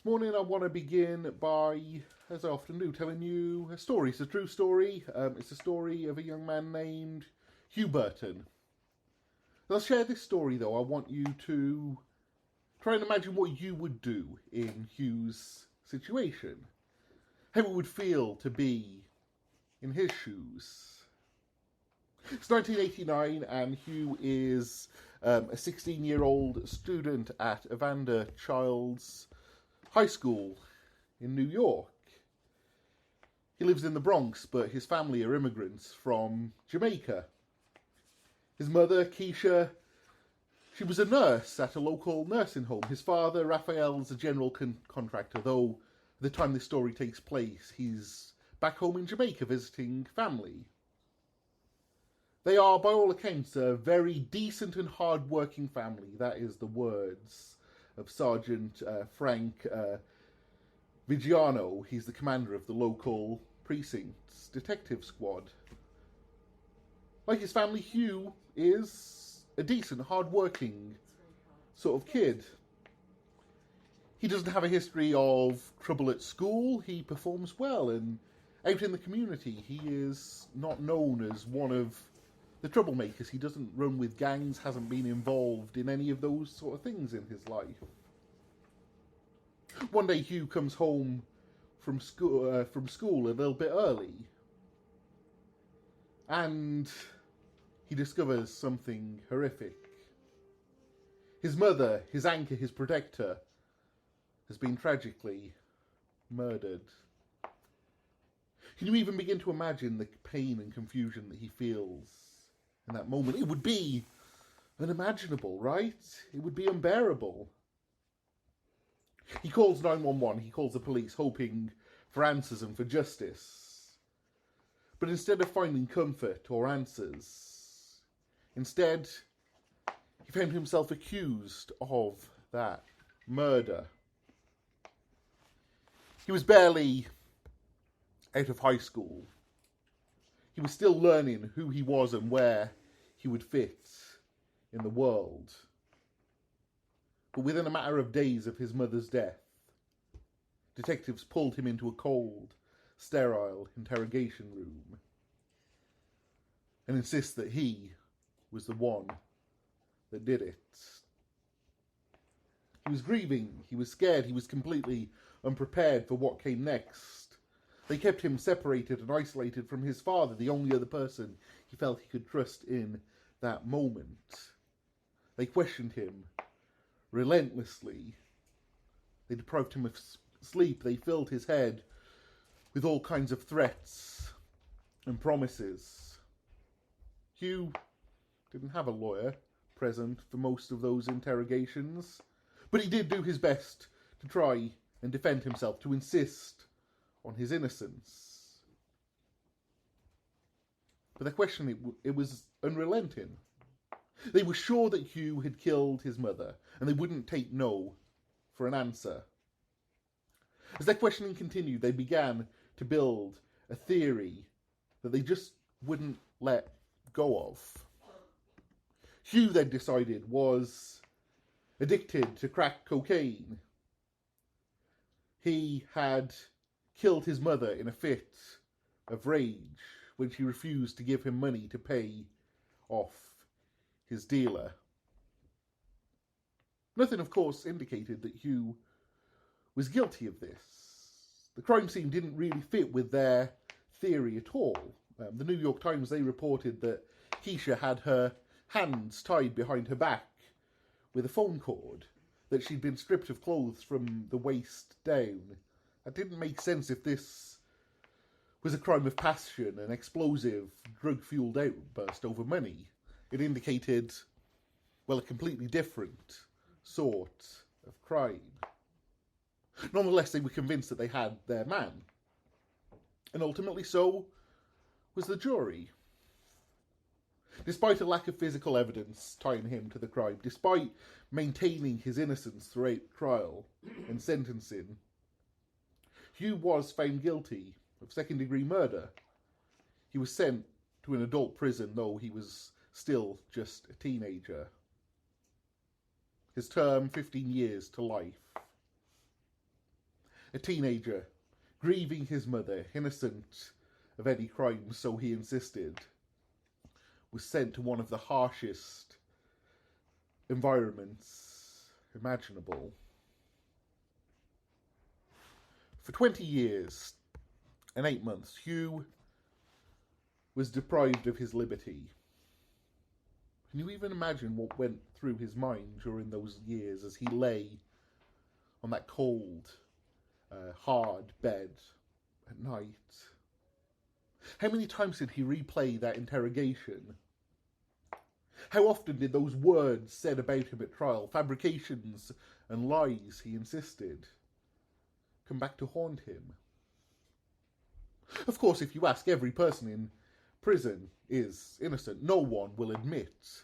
Morning, I want to begin by, as I often do, telling you a story. It's a true story. It's a story of a young man named Hugh Burton. As I share this story, though, I want you to try and imagine what you would do in Hugh's situation. How it would feel to be in his shoes. It's 1989 and Hugh is a 16-year-old student at Evander Childs High School in New York. He lives in the Bronx, but his family are immigrants from Jamaica. His mother, Keisha, she was a nurse at a local nursing home. His father, Raphael's a general contractor, though at the time this story takes place, he's back home in Jamaica visiting family. They are, by all accounts, a very decent and hard-working family. That is the words of Sergeant Frank Vigiano. He's the commander of the local precinct's detective squad. Like his family, Hugh is a decent, hard-working sort of kid. He doesn't have a history of trouble at school. He performs well, and out in the community, he is not known as one of the troublemakers. He doesn't run with gangs, hasn't been involved in any of those sort of things in his life. One day Hugh comes home from school a little bit early, and he discovers something horrific. His mother, his anchor, his protector, has been tragically murdered. Can you even begin to imagine the pain and confusion that he feels in that moment? It would be unimaginable, right? It would be unbearable. He calls 911, he calls the police, hoping for answers and for justice. But instead of finding comfort or answers, instead, he found himself accused of that murder. He was barely out of high school. He was still learning who he was and where he would fit in the world. But within a matter of days of his mother's death, detectives pulled him into a cold, sterile interrogation room and insist that he was the one that did it. He was grieving, he was scared, he was completely unprepared for what came next. They kept him separated and isolated from his father, the only other person he felt he could trust in that moment. They questioned him relentlessly. They deprived him of sleep. They filled his head with all kinds of threats and promises. Hugh didn't have a lawyer present for most of those interrogations, but he did do his best to try and defend himself, to insist on his innocence. But their questioning, it was unrelenting. They were sure that Hugh had killed his mother, and they wouldn't take no for an answer. As their questioning continued, they began to build a theory that they just wouldn't let go of. Hugh, they decided, was addicted to crack cocaine. He had killed his mother in a fit of rage when she refused to give him money to pay off his dealer. Nothing, of course, indicated that Hugh was guilty of this. The crime scene didn't really fit with their theory at all. The New York Times, they reported that Keisha had her hands tied behind her back with a phone cord, that she'd been stripped of clothes from the waist down. That didn't make sense if this was a crime of passion, an explosive, drug-fueled outburst over money. It indicated, well, a completely different sort of crime. Nonetheless, they were convinced that they had their man. And ultimately so was the jury. Despite a lack of physical evidence tying him to the crime, despite maintaining his innocence throughout trial and sentencing, Hugh was found guilty of second-degree murder. He was sent to an adult prison, though he was still just a teenager. His term, 15 years to life. A teenager, grieving his mother, innocent of any crime, so he insisted, was sent to one of the harshest environments imaginable. For 20 years and 8 months, Hugh was deprived of his liberty. Can you even imagine what went through his mind during those years as he lay on that cold, hard bed at night? How many times did he replay that interrogation? How often did those words said about him at trial, fabrications and lies he insisted, come back to haunt him? Of course, if you ask every person in prison is innocent, no one will admit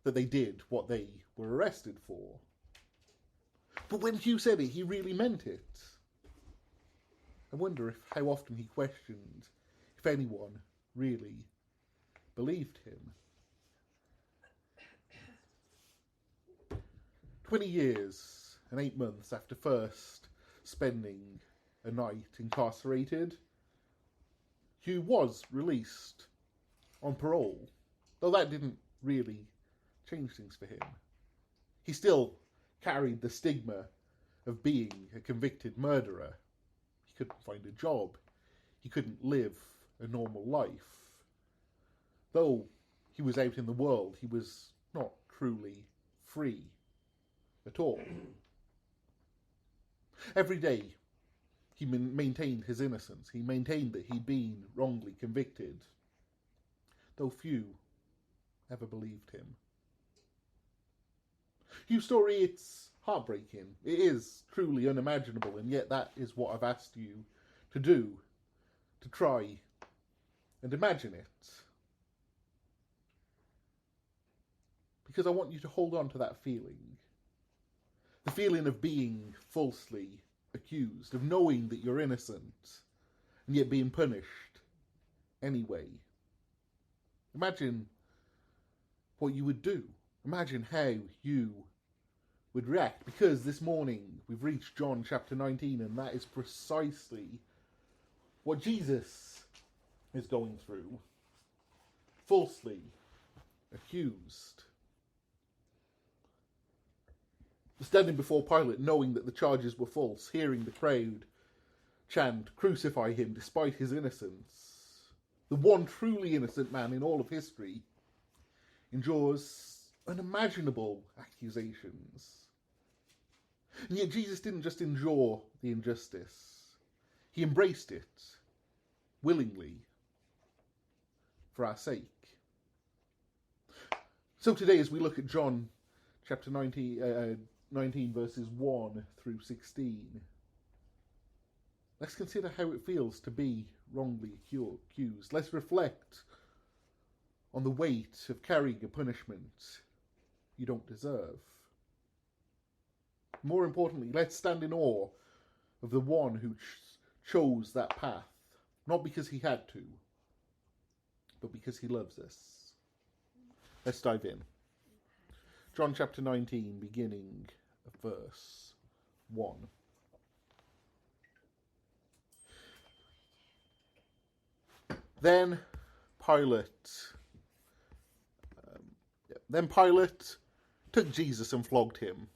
that they did what they were arrested for. But when Hugh said it, he really meant it. I wonder how often he questioned if anyone really believed him. 20 years and 8 months after first spending a night incarcerated, Hugh was released on parole, though that didn't really change things for him. He still carried the stigma of being a convicted murderer. He couldn't find a job. He couldn't live a normal life. Though he was out in the world, he was not truly free at all. Every day, he maintained his innocence. He maintained that he'd been wrongly convicted, though few ever believed him. Hugh's story, it's heartbreaking. It is truly unimaginable, and yet that is what I've asked you to do, to try and imagine it. Because I want you to hold on to that feeling. The feeling of being falsely accused, of knowing that you're innocent, and yet being punished anyway. Imagine what you would do. Imagine how you would react. Because this morning we've reached John chapter 19, and that is precisely what Jesus is going through. Falsely accused. Standing before Pilate, knowing that the charges were false, hearing the crowd chant, "Crucify him," despite his innocence. The one truly innocent man in all of history endures unimaginable accusations. And yet Jesus didn't just endure the injustice. He embraced it willingly for our sake. So today, as we look at John chapter 19 verses 1 through 16. Let's consider how it feels to be wrongly accused. Let's reflect on the weight of carrying a punishment you don't deserve. More importantly, let's stand in awe of the one who chose that path, not because he had to, but because he loves us. Let's dive in. John chapter 19, beginning of verse 1. Then Pilate took Jesus and flogged him.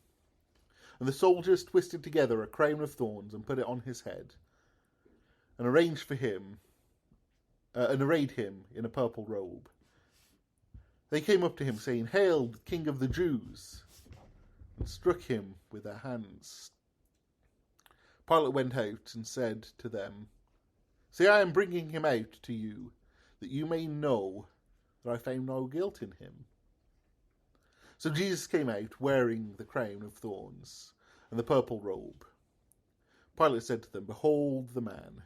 And the soldiers twisted together a crown of thorns and put it on his head, and arrayed him in a purple robe. They came up to him, saying, "Hail, King of the Jews!" and struck him with their hands. Pilate went out and said to them, "See, I am bringing him out to you, that you may know that I found no guilt in him." So Jesus came out, wearing the crown of thorns and the purple robe. Pilate said to them, "Behold the man."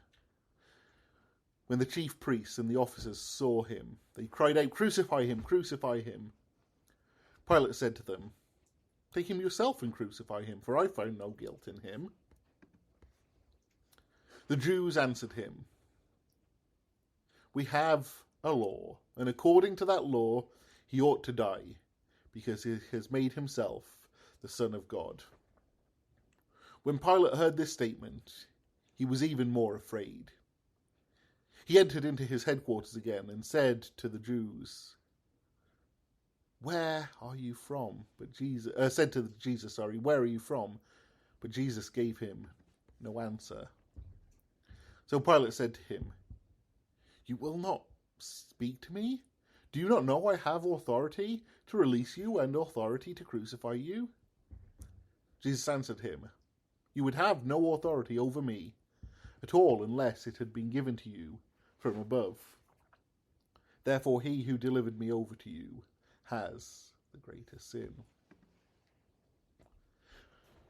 When the chief priests and the officers saw him, they cried out, "Crucify him, crucify him." Pilate said to them, "Take him yourself and crucify him, for I found no guilt in him." The Jews answered him, "We have a law, and according to that law he ought to die, because he has made himself the Son of God." When Pilate heard this statement, he was even more afraid. He entered into his headquarters again and said to the Jews, "Where are you from?" But Jesus said to Jesus, "Where are you from?" But Jesus gave him no answer. So Pilate said to him, "You will not speak to me? Do you not know I have authority to release you and authority to crucify you?" Jesus answered him, "You would have no authority over me at all unless it had been given to you from above. Therefore he who delivered me over to you has the greater sin."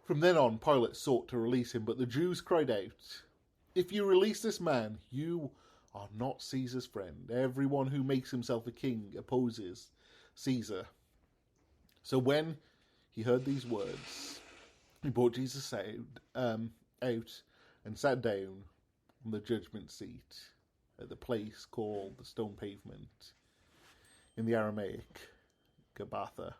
From then on, Pilate sought to release him, but the Jews cried out, "If you release this man, you are not Caesar's friend. Everyone who makes himself a king opposes Caesar." So when he heard these words, he brought Jesus out and sat down on the judgment seat at the place called the Stone Pavement, in the Aramaic, Gabbatha.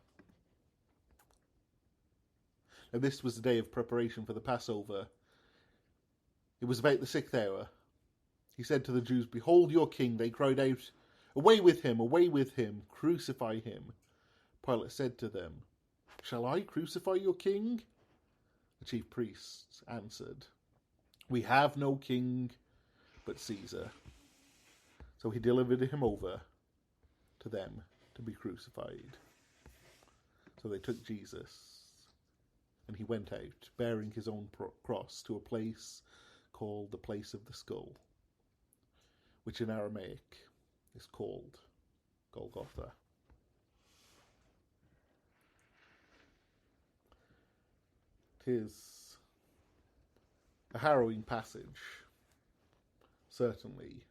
Now this was the day of preparation for the Passover. It was about the 6th hour. He said to the Jews, "Behold your king." They cried out, away with him, crucify him." Pilate said to them, "Shall I crucify your king?" The chief priests answered, "We have no king but Caesar." So he delivered him over to them to be crucified. So they took Jesus, and he went out, bearing his own cross, to a place called the Place of the Skull, which in Aramaic is called Golgotha. It is a harrowing passage, certainly.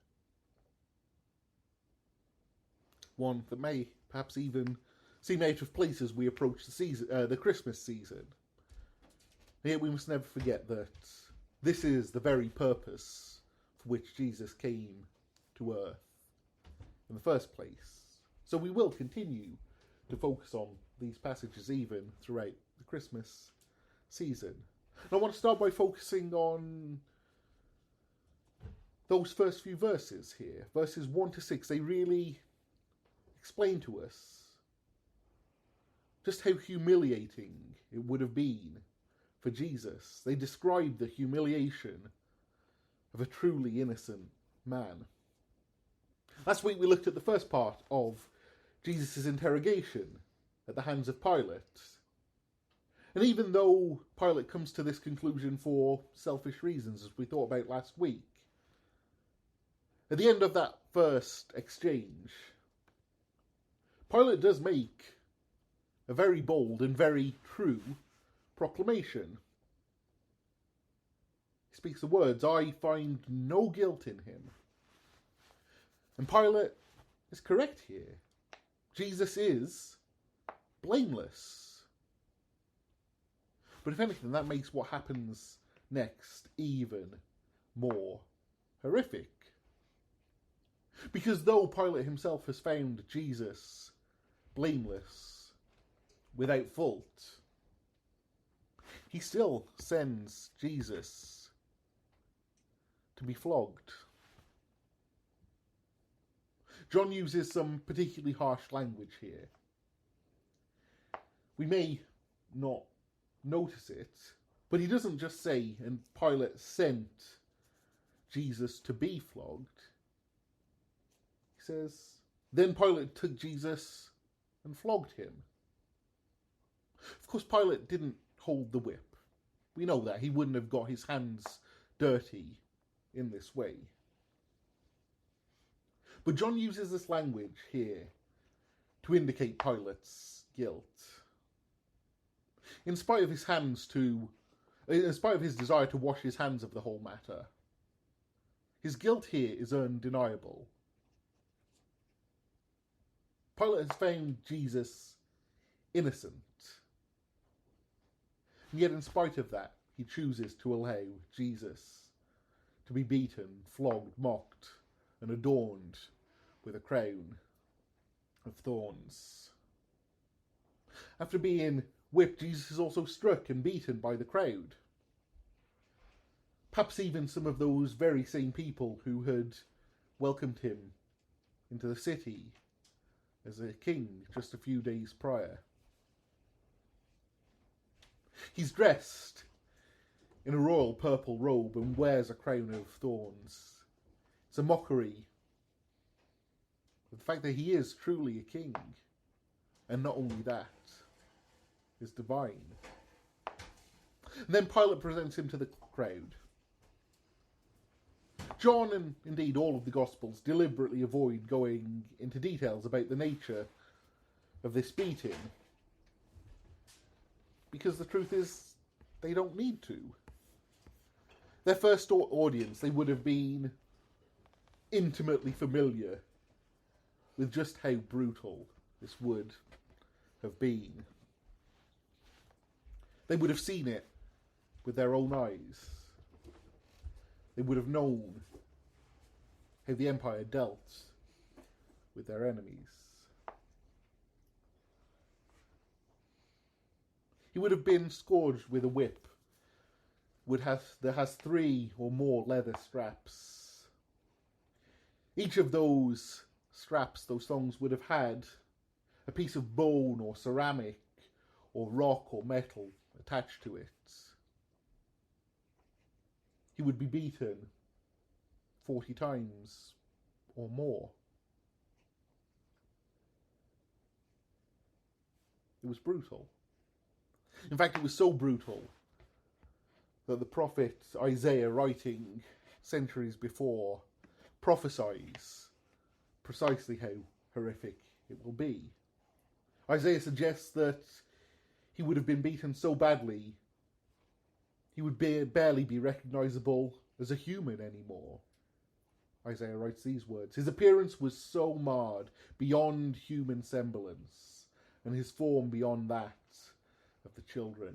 One that may perhaps even seem out of place as we approach the Christmas season. And yet we must never forget that this is the very purpose for which Jesus came to earth in the first place. So we will continue to focus on these passages even throughout the Christmas season. And I want to start by focusing on those first few verses here. Verses 1 to 6, they really explain to us just how humiliating it would have been for Jesus. They describe the humiliation of a truly innocent man. Last week we looked at the first part of Jesus' interrogation at the hands of Pilate. And even though Pilate comes to this conclusion for selfish reasons, as we thought about last week, at the end of that first exchange, Pilate does make a very bold and very true proclamation. He speaks the words, "I find no guilt in him." And Pilate is correct here. Jesus is blameless. But if anything, that makes what happens next even more horrific. Because though Pilate himself has found Jesus blameless, without fault, he still sends Jesus to be flogged. John uses some particularly harsh language here. We may not notice it, but he doesn't just say, "And Pilate sent Jesus to be flogged." He says, "Then Pilate took Jesus and flogged him." Of course, Pilate didn't hold the whip. We know that. He wouldn't have got his hands dirty in this way. But John uses this language here to indicate Pilate's guilt. In spite of his desire to wash his hands of the whole matter, his guilt here is undeniable. Pilate has found Jesus innocent. And yet in spite of that, he chooses to allow Jesus to be beaten, flogged, mocked, and adorned with a crown of thorns. After being whipped, Jesus is also struck and beaten by the crowd. Perhaps even some of those very same people who had welcomed him into the city as a king just a few days prior. He's dressed in a royal purple robe and wears a crown of thorns. It's a mockery of the fact that he is truly a king, and not only that, is divine. And then Pilate presents him to the crowd. John, and indeed all of the Gospels, deliberately avoid going into details about the nature of this beating, because the truth is, they don't need to. Their first audience, they would have been intimately familiar with just how brutal this would have been. They would have seen it with their own eyes. They would have known how the empire dealt with their enemies. He would have been scourged with a whip that has 3 or more leather straps. Each of those straps, those thongs, would have had a piece of bone or ceramic or rock or metal attached to it. He would be beaten 40 times or more. It was brutal. In fact, it was so brutal that the prophet Isaiah, writing centuries before, prophesies precisely how horrific it will be. Isaiah suggests that he would have been beaten so badly he would barely be recognizable as a human anymore. Isaiah writes these words: "His appearance was so marred beyond human semblance, and his form beyond that of the children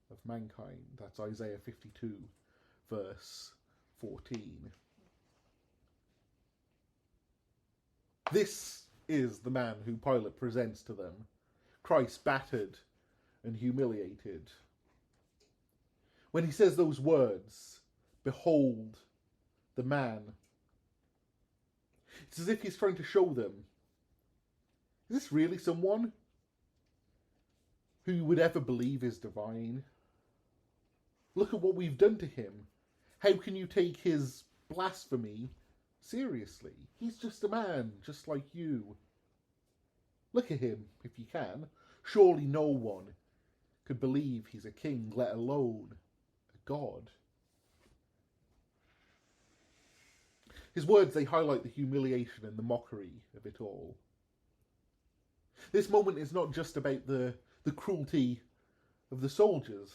of mankind." That's Isaiah 52, verse 14. This is the man who Pilate presents to them, Christ battered and humiliated. When he says those words, "Behold the man," it's as if he's trying to show them, is this really someone who you would ever believe is divine? Look at what we've done to him. How can you take his blasphemy seriously? He's just a man, just like you. Look at him, if you can. Surely no one could believe he's a king, let alone a god. His words, they highlight the humiliation and the mockery of it all. This moment is not just about the cruelty of the soldiers.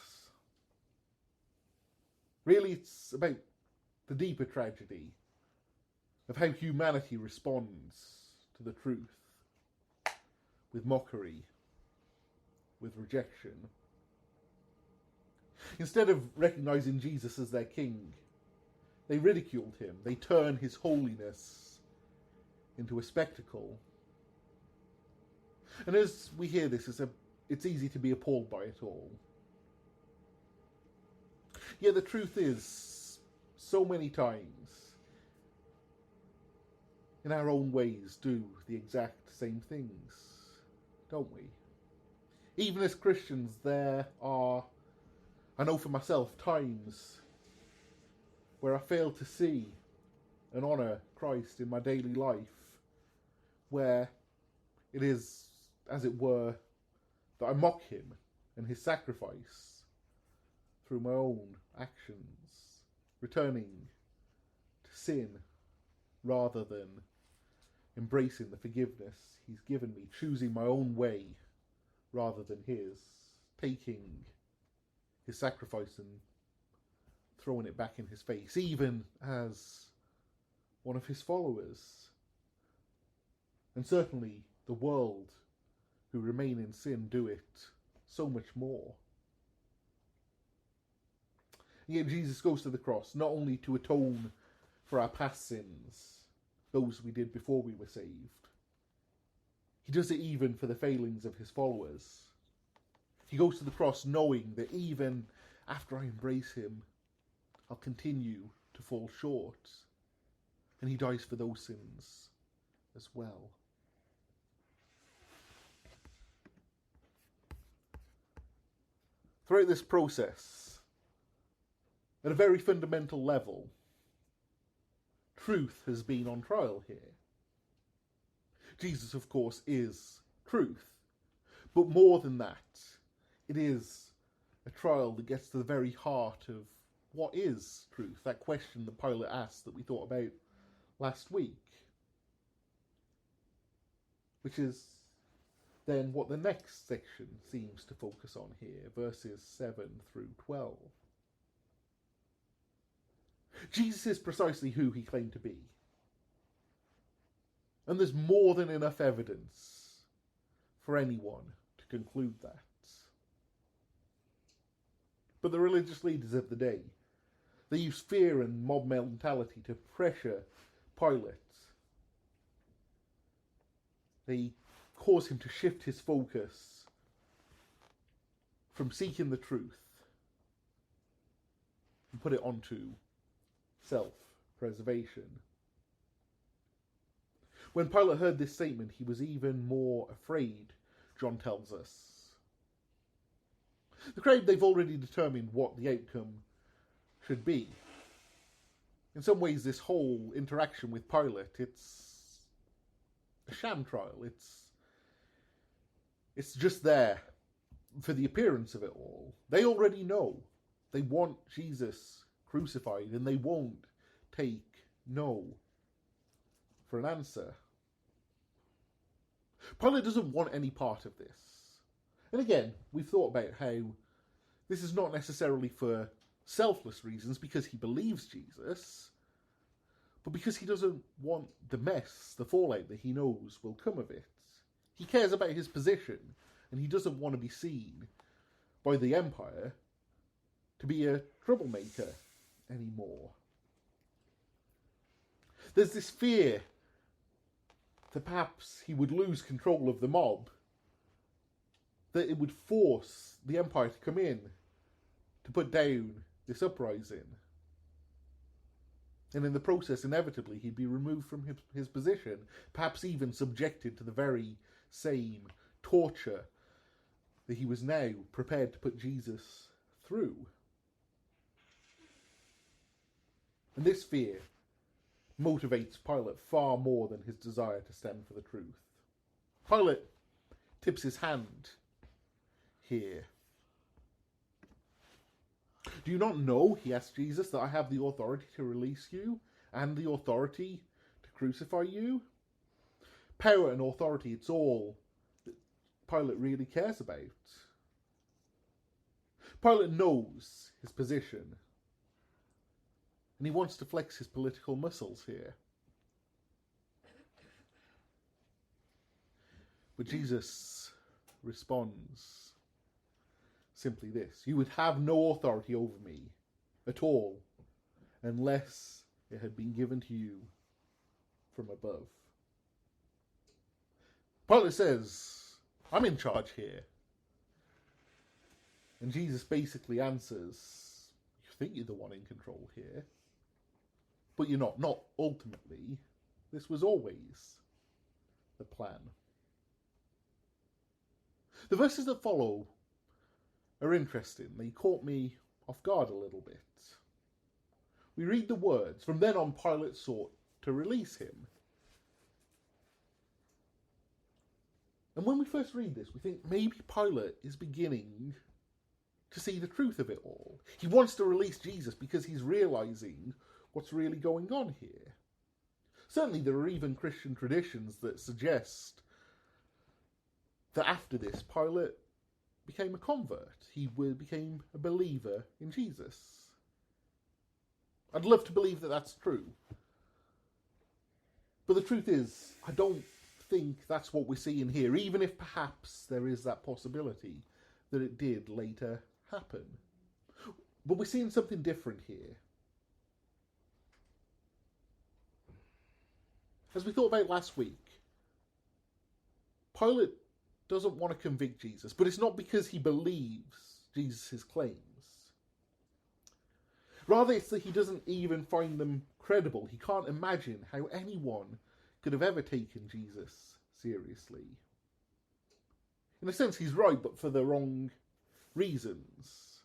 Really, it's about the deeper tragedy of how humanity responds to the truth, with mockery, with rejection. Instead of recognizing Jesus as their king, they ridiculed him. They turned his holiness into a spectacle. And as we hear this, it's easy to be appalled by it all. Yet the truth is, so many times, in our own ways, do the exact same things, don't we? Even as Christians, there are, I know for myself, times where I fail to see and honour Christ in my daily life, where it is, as it were, that I mock him and his sacrifice through my own actions, returning to sin rather than embracing the forgiveness he's given me, choosing my own way rather than his, taking his sacrifice and throwing it back in his face, even as one of his followers. And certainly the world who remain in sin do it so much more. And yet Jesus goes to the cross not only to atone for our past sins, those we did before we were saved. He does it even for the failings of his followers. He goes to the cross knowing that even after I embrace him, I'll continue to fall short. And he dies for those sins as well. Throughout this process, at a very fundamental level, truth has been on trial here. Jesus, of course, is truth. But more than that, it is a trial that gets to the very heart of what is truth, that question that Pilate asked that we thought about last week. Which is then what the next section seems to focus on here, verses 7 through 12. Jesus is precisely who he claimed to be. And there's more than enough evidence for anyone to conclude that. But the religious leaders of the day, they use fear and mob mentality to pressure Pilate. They cause him to shift his focus from seeking the truth and put it onto self-preservation. When Pilate heard this statement, he was even more afraid, John tells us. The crowd, they've already determined what the outcome should be. In some ways, this whole interaction with Pilate, it's a sham trial. It's just there for the appearance of it all. They already know. They want Jesus crucified, and they won't take no for an answer. Pilate doesn't want any part of this. And again, we've thought about how this is not necessarily for selfless reasons, because he believes Jesus, but because he doesn't want the mess, the fallout that he knows will come of it. He cares about his position, and he doesn't want to be seen by the empire to be a troublemaker anymore. There's this fear that perhaps he would lose control of the mob, that it would force the empire to come in to put down this uprising. And in the process, inevitably, he'd be removed from his position, perhaps even subjected to the very same torture that he was now prepared to put Jesus through. And this fear motivates Pilate far more than his desire to stand for the truth. Pilate tips his hand here. Do you not know, he asked Jesus, that I have the authority to release you and the authority to crucify you? Power and authority, it's all that Pilate really cares about. Pilate knows his position, and he wants to flex his political muscles here. But Jesus responds simply this: you would have no authority over me at all unless it had been given to you from above. Pilate says, I'm in charge here. And Jesus basically answers, you think you're the one in control here, but you're not. Not ultimately. This was always the plan. The verses that follow are interesting. They caught me off guard a little bit. We read the words, from then on Pilate sought to release him. And when we first read this, we think maybe Pilate is beginning to see the truth of it all. He wants to release Jesus because he's realizing what's really going on here. Certainly there are even Christian traditions that suggest that after this, Pilate became a convert. He became a believer in Jesus. I'd love to believe that that's true. But the truth is, I don't think that's what we're seeing here, even if perhaps there is that possibility that it did later happen. But we're seeing something different here. As we thought about last week, Pilate doesn't want to convict Jesus, but it's not because he believes Jesus' claims. Rather, it's that he doesn't even find them credible. He can't imagine how anyone could have ever taken Jesus seriously. In a sense, he's right, but for the wrong reasons.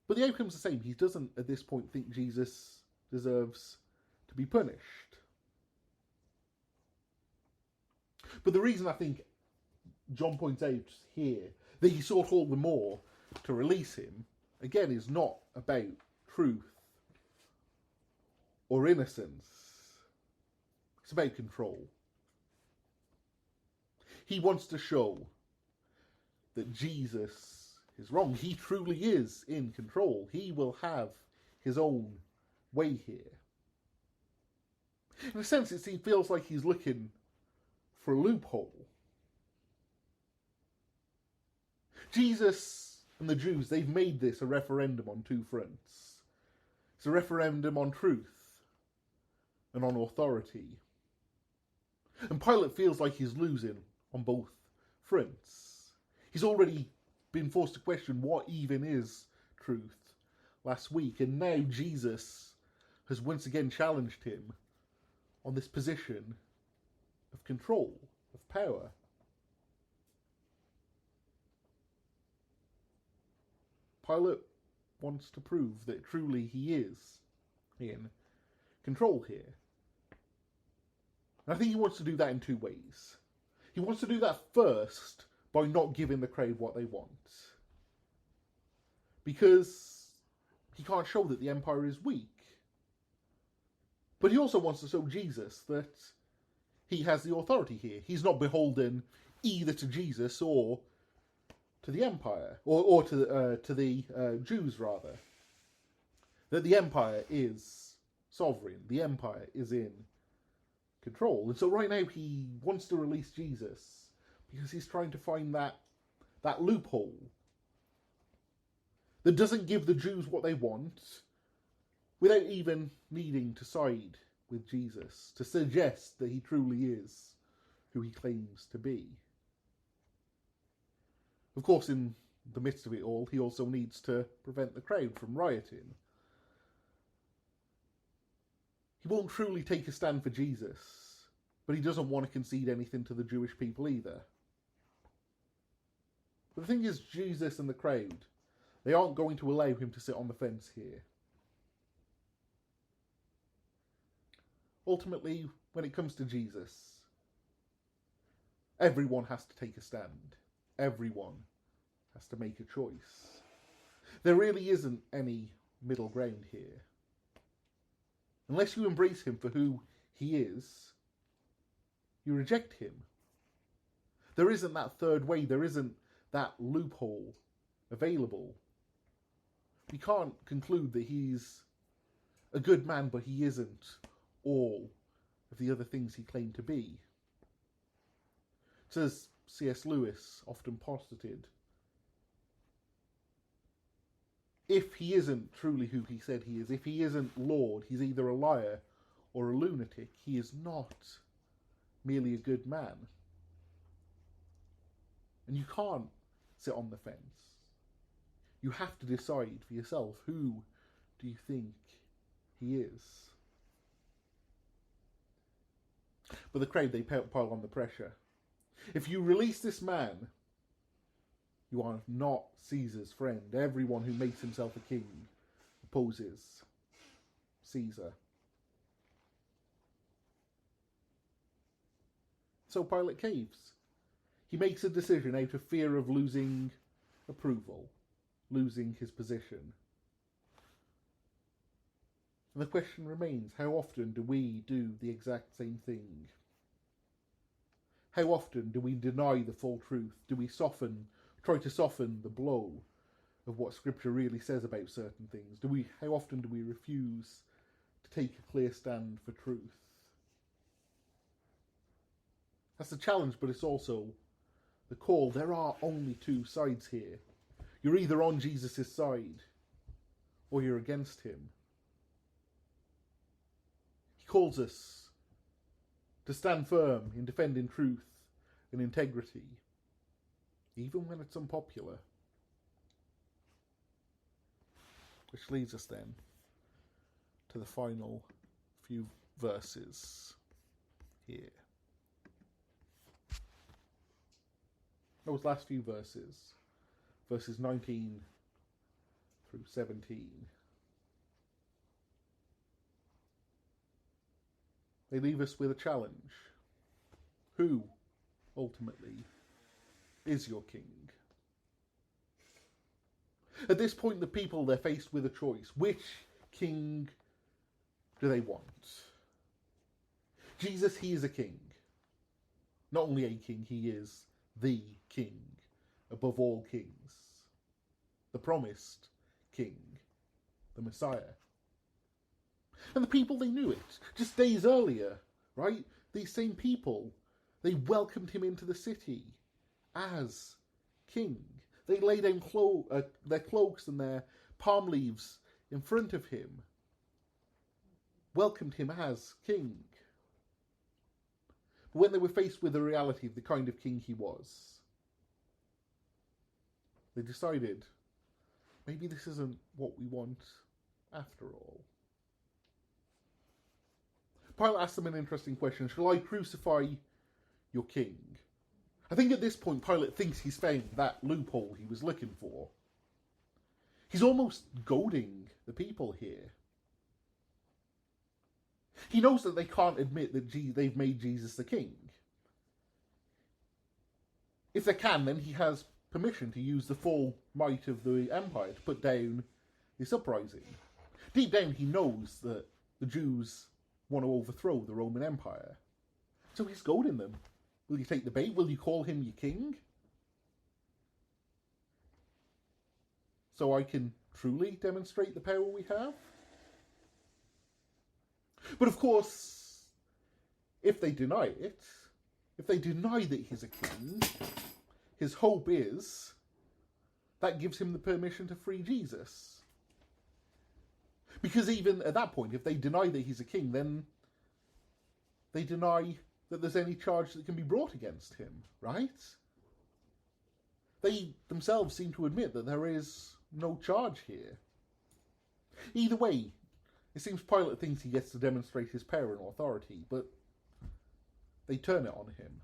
But the outcome's the same. He doesn't, at this point, think Jesus deserves to be punished. But the reason I think John points out here that he sought all the more to release him, again, is not about truth or innocence. It's about control. He wants to show that Jesus is wrong. He truly is in control. He will have his own way here. In a sense, it feels like he's looking for a loophole. Jesus and the Jews, they've made this a referendum on two fronts. It's a referendum on truth and on authority. And Pilate feels like he's losing on both fronts. He's already been forced to question what even is truth last week, and now Jesus has once again challenged him on this position of control, of power. Pilate wants to prove that truly he is in control here. And I think he wants to do that in two ways. He wants to do that first by not giving the crowd what they want. Because he can't show that the empire is weak. But he also wants to show Jesus that he has the authority here. He's not beholden either to Jesus or to the empire, or to the Jews, rather. That the empire is sovereign. The empire is in control. And so right now he wants to release Jesus because he's trying to find that loophole that doesn't give the Jews what they want without even needing to side with Jesus, to suggest that he truly is who he claims to be. Of course, in the midst of it all, he also needs to prevent the crowd from rioting. He won't truly take a stand for Jesus, but he doesn't want to concede anything to the Jewish people either. But the thing is, Jesus and the crowd, they aren't going to allow him to sit on the fence here. Ultimately, when it comes to Jesus, everyone has to take a stand. Everyone has to make a choice. There really isn't any middle ground here. Unless you embrace him for who he is, you reject him. There isn't that third way. There isn't that loophole available. We can't conclude that he's a good man, but he isn't all of the other things he claimed to be. As C.S. Lewis often posited, if he isn't truly who he said he is, if he isn't Lord, he's either a liar or a lunatic. He is not merely a good man. And you can't sit on the fence. You have to decide for yourself, who do you think he is? But the crowd, they pile on the pressure. If you release this man, you are not Caesar's friend. Everyone who makes himself a king opposes Caesar. So Pilate caves. He makes a decision out of fear of losing approval, losing his position. And the question remains, how often do we do the exact same thing? How often do we deny the full truth? Do we try to soften the blow of what Scripture really says about certain things? How often do we refuse to take a clear stand for truth? That's the challenge, but it's also the call. There are only two sides here. You're either on Jesus' side or you're against him. He calls us to stand firm in defending truth and integrity, even when it's unpopular. Which leads us then to the final few verses here. Those last few verses, verses 19 through 17, they leave us with a challenge. Who, ultimately, is your king? At this point, the people, they're faced with a choice. Which king do they want? Jesus, he is a king. Not only a king, he is the king above all kings. The promised king, the Messiah. And the people, they knew it. Just days earlier, right? These same people, they welcomed him into the city as king. They laid down their cloaks and their palm leaves in front of him, welcomed him as king. But when they were faced with the reality of the kind of king he was, they decided, maybe this isn't what we want after all. Pilate asked them an interesting question. Shall I crucify your king? I think at this point Pilate thinks he's found that loophole he was looking for. He's almost goading the people here. He knows that they can't admit that they've made Jesus the king. If they can, then he has permission to use the full might of the empire to put down this uprising. Deep down he knows that the Jews want to overthrow the Roman Empire. So he's goading them. Will you take the bait? Will you call him your king? So I can truly demonstrate the power we have? But of course, if they deny it, if they deny that he's a king, his hope is that gives him the permission to free Jesus. Because even at that point, if they deny that he's a king, then they deny that there's any charge that can be brought against him, right? They themselves seem to admit that there is no charge here. Either way, it seems Pilate thinks he gets to demonstrate his power and authority, but they turn it on him.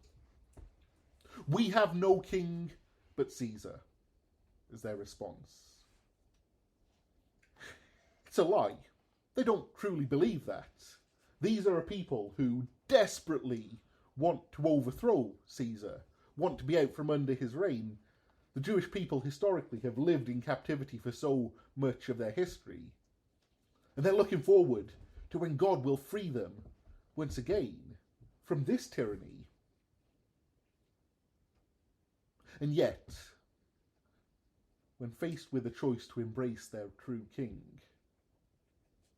We have no king but Caesar, is their response. It's a lie. They don't truly believe that. These are a people who desperately want to overthrow Caesar, want to be out from under his reign. The Jewish people historically have lived in captivity for so much of their history. And they're looking forward to when God will free them once again from this tyranny. And yet, when faced with a choice to embrace their true king,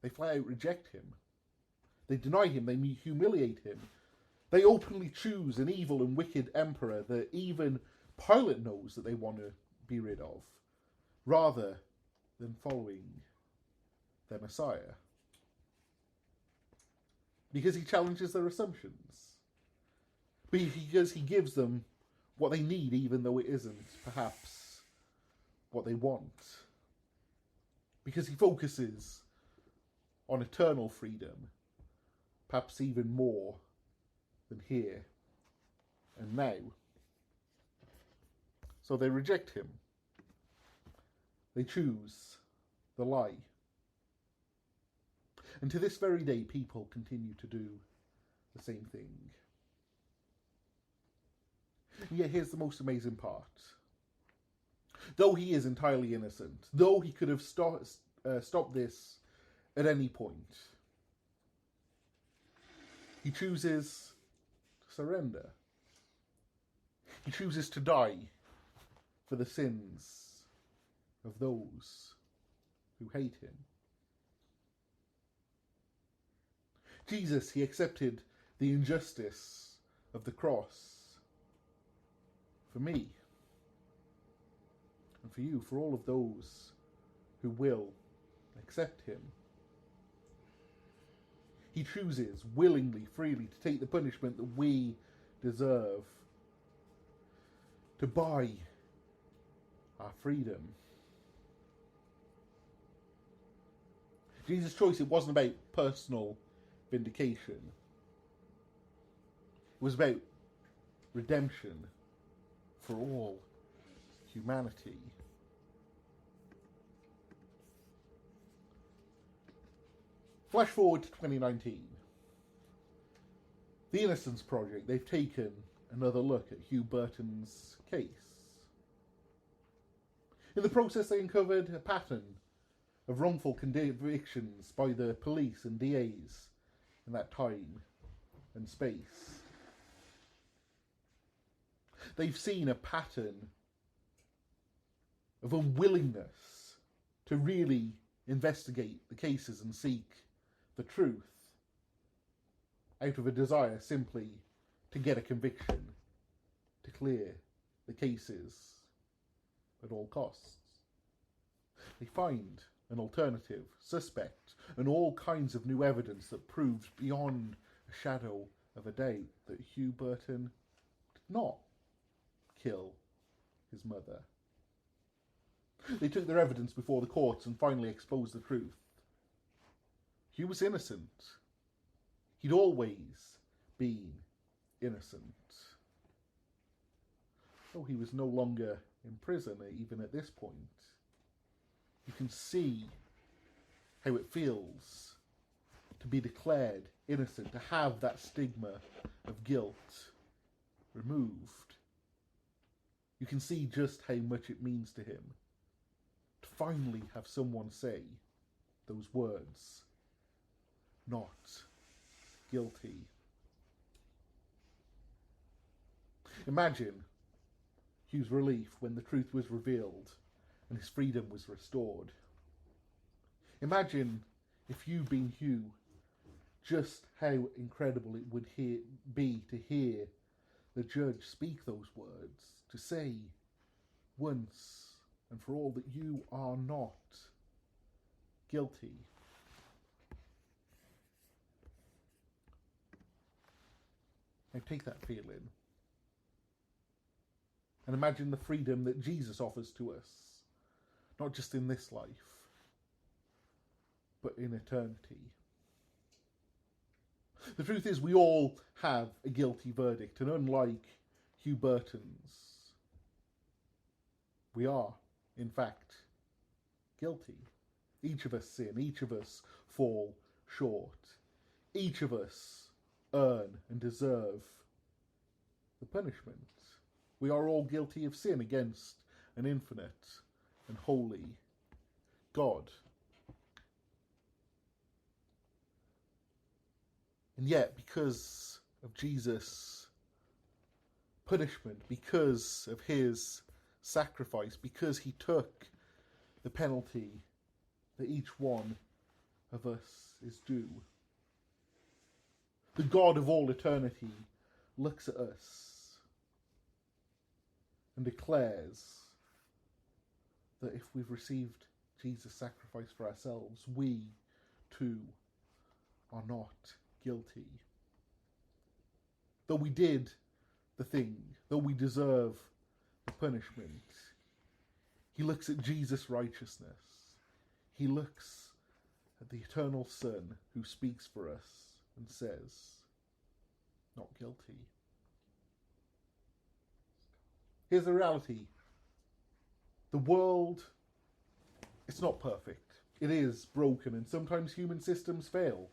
they flat out reject him. They deny him, they humiliate him. They openly choose an evil and wicked emperor that even Pilate knows that they want to be rid of, rather than following their Messiah. Because he challenges their assumptions. Because he gives them what they need, even though it isn't, perhaps, what they want. Because he focuses on eternal freedom, perhaps even more than here and now. So they reject him. They choose the lie. And to this very day, people continue to do the same thing. And yet here's the most amazing part. Though he is entirely innocent, though he could have stopped this at any point, he chooses to surrender. He chooses to die for the sins of those who hate him. Jesus, he accepted the injustice of the cross for me and for you, for all of those who will accept him. He chooses willingly, freely, to take the punishment that we deserve, to buy our freedom. Jesus' choice, it wasn't about personal vindication. It was about redemption for all humanity. Flash forward to 2019. The Innocence Project, they've taken another look at Hugh Burton's case. In the process, they uncovered a pattern of wrongful convictions by the police and DAs in that time and space. They've seen a pattern of unwillingness to really investigate the cases and seek the truth out of a desire simply to get a conviction, to clear the cases at all costs. They find an alternative suspect and all kinds of new evidence that proves beyond a shadow of a doubt that Hugh Burton did not kill his mother. They took their evidence before the courts and finally exposed the truth. Hugh was innocent. He'd always been innocent. Though he was no longer in prison, even at this point, you can see how it feels to be declared innocent, to have that stigma of guilt removed. You can see just how much it means to him to finally have someone say those words, not guilty. Imagine Hugh's relief when the truth was revealed and his freedom was restored. Imagine if you'd been Hugh, just how incredible it would be to hear the judge speak those words, to say once and for all that you are not guilty. Now take that feeling and imagine the freedom that Jesus offers to us, not just in this life, but in eternity. The truth is, we all have a guilty verdict, and unlike Hugh Burton's, we are, in fact, guilty. Each of us sin, each of us fall short. Each of us earn and deserve the punishment. We are all guilty of sin against an infinite and holy God. And yet, because of Jesus' punishment, because of his sacrifice, because he took the penalty that each one of us is due, the God of all eternity looks at us and declares that if we've received Jesus' sacrifice for ourselves, we too are not guilty. Though we did the thing, though we deserve the punishment, he looks at Jesus' righteousness. He looks at the eternal Son who speaks for us and says, not guilty. Here's the reality. The world, it's not perfect. It is broken, and sometimes human systems fail.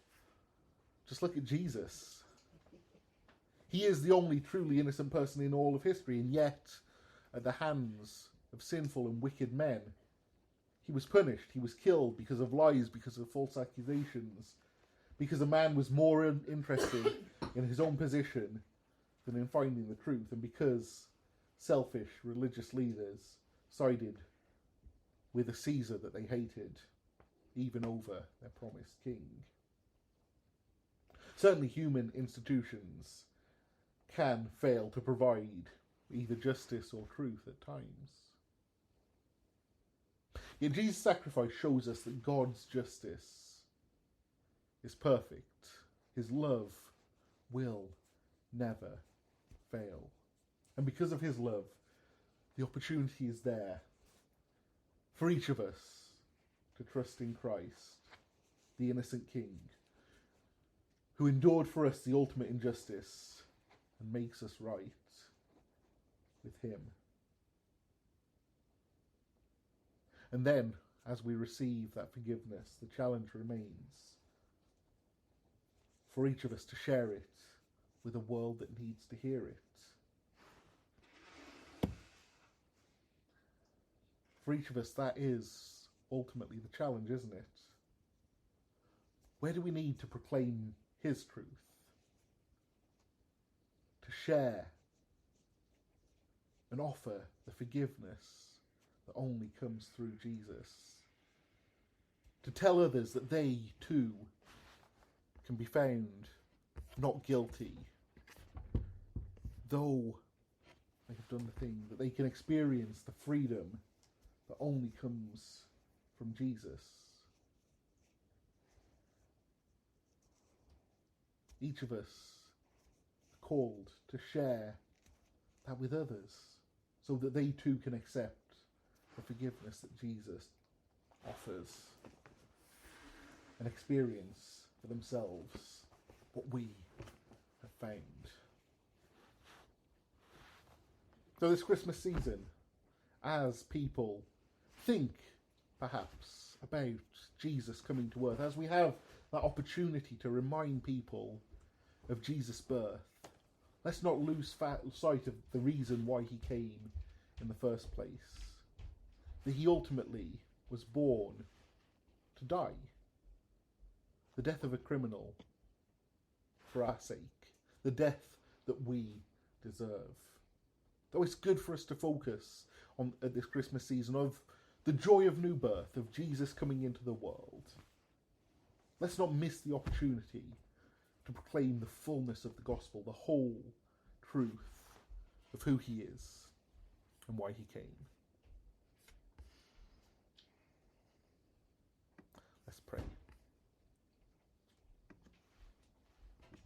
Just look at Jesus. He is the only truly innocent person in all of history, and yet, at the hands of sinful and wicked men, he was punished. He was killed because of lies, because of false accusations, because a man was more interested in his own position than in finding the truth, and because selfish religious leaders sided with a Caesar that they hated, even over their promised king. Certainly human institutions can fail to provide either justice or truth at times. Yet Jesus' sacrifice shows us that God's justice is perfect. His love will never fail. And because of his love, the opportunity is there for each of us to trust in Christ the innocent king, who endured for us the ultimate injustice and makes us right with him. And then, as we receive that forgiveness, the challenge remains for each of us to share it with a world that needs to hear it. For each of us, that is ultimately the challenge, isn't it? Where do we need to proclaim his truth? To share and offer the forgiveness that only comes through Jesus. To tell others that they too can be found not guilty, though they have done the thing, that they can experience the freedom that only comes from Jesus. Each of us are called to share that with others so that they too can accept the forgiveness that Jesus offers and experience for themselves what we have found. So this Christmas season, as people think perhaps about Jesus coming to earth, as we have that opportunity to remind people of Jesus' birth, let's not lose sight of the reason why he came in the first place. That he ultimately was born to die. The death of a criminal for our sake. The death that we deserve. Though it's good for us to focus on at this Christmas season of the joy of new birth, of Jesus coming into the world. Let's not miss the opportunity to proclaim the fullness of the gospel, the whole truth of who he is and why he came.